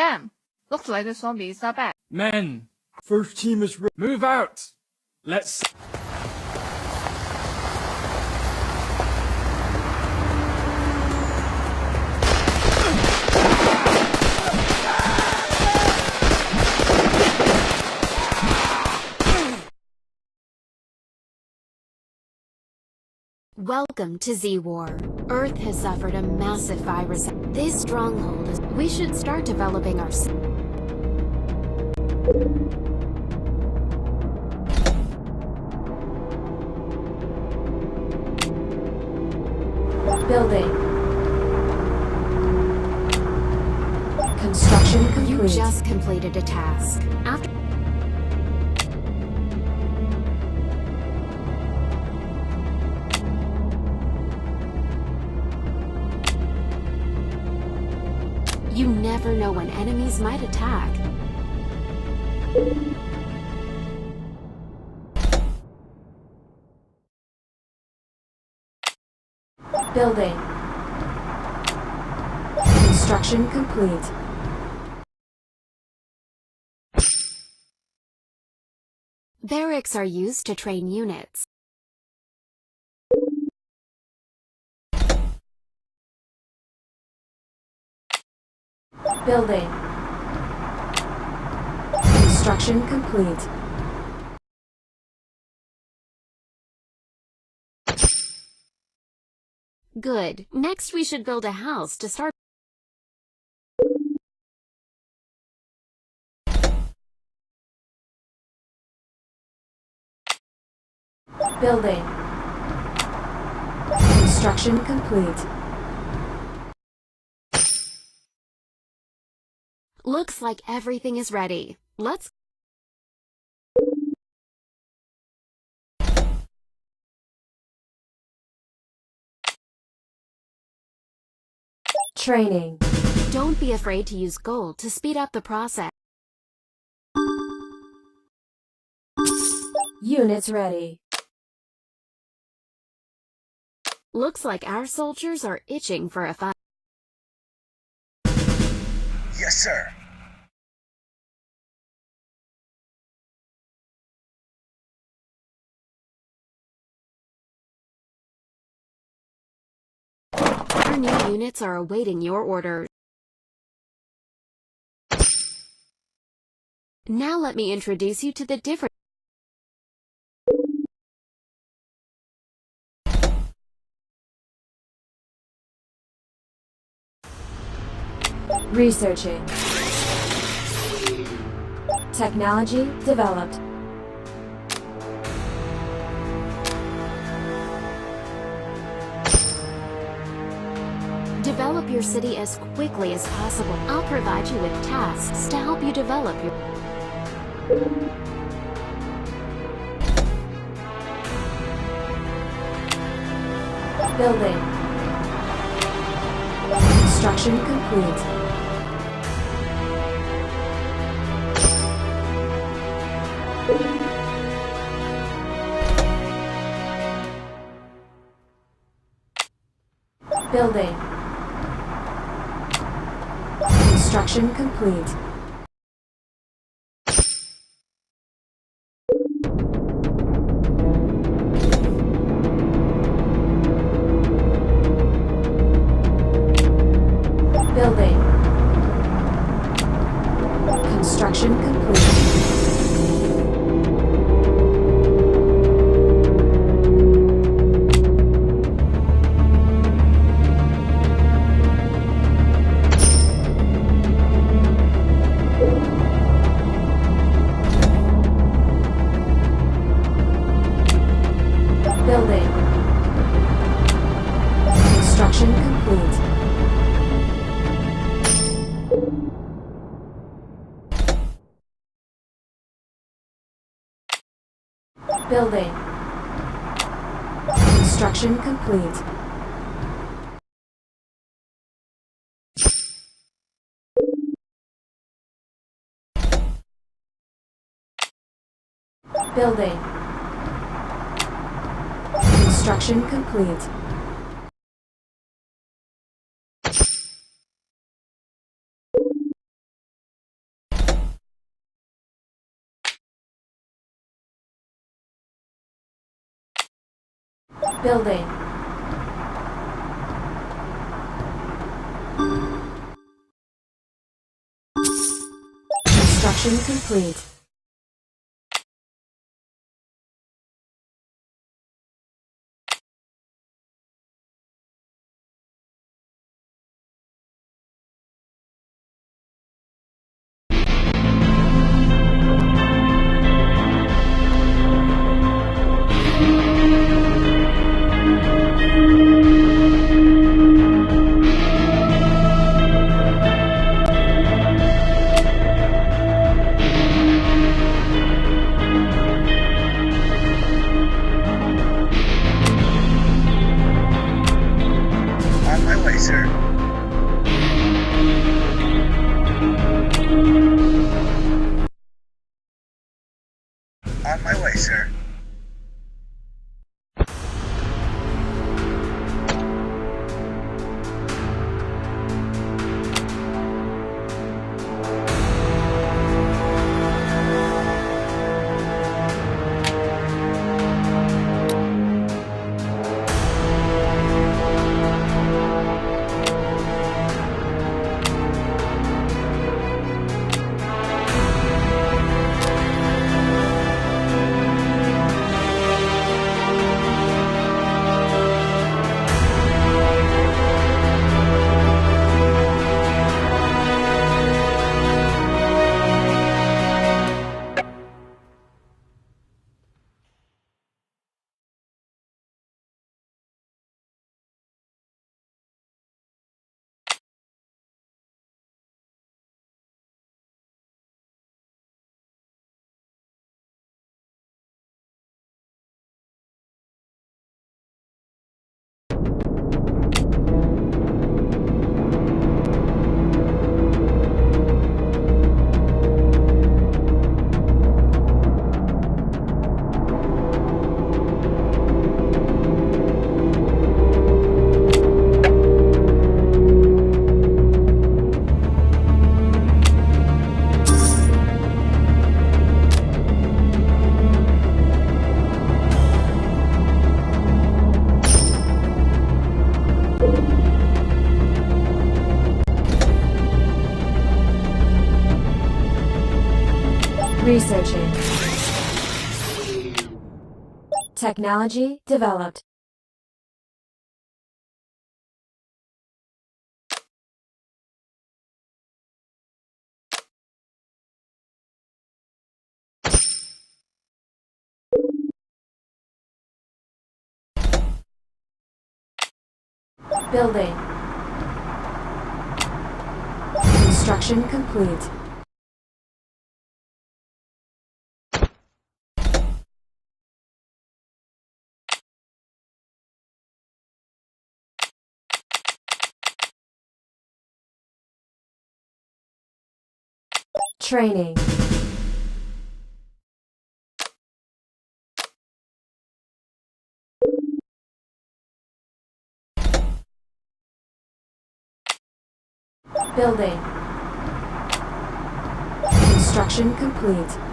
them. Looks like the zombies are back. Men, first team is ready. Move out. Let's... Welcome to Z-War. Earth has suffered a massive virus. This stronghold is... We should start developing our... Building. Construction complete. You just completed a task. After... You never know when enemies might attack. Building. Construction complete. Barracks are used to train units. Building. Construction complete. Good. Next we should build a house to start. Building. Construction complete. Looks like everything is ready. Let's... Training. Don't be afraid to use gold to speed up the process. Units ready. Looks like our soldiers are itching for a fight. Yes, sir. Our new units are awaiting your orders. Now let me introduce you to the different... Researching. Technology developed. Develop your city as quickly as possible. I'll provide you with tasks to help you develop your... Building. Construction complete. Building. Construction complete. Building. Construction complete. Building. Construction complete. Building. Construction complete. Building. Construction complete. Building. Construction complete. On my way, sir. On my way, sir. Researching. Technology developed. Building. Construction complete. Training. Building. Construction complete.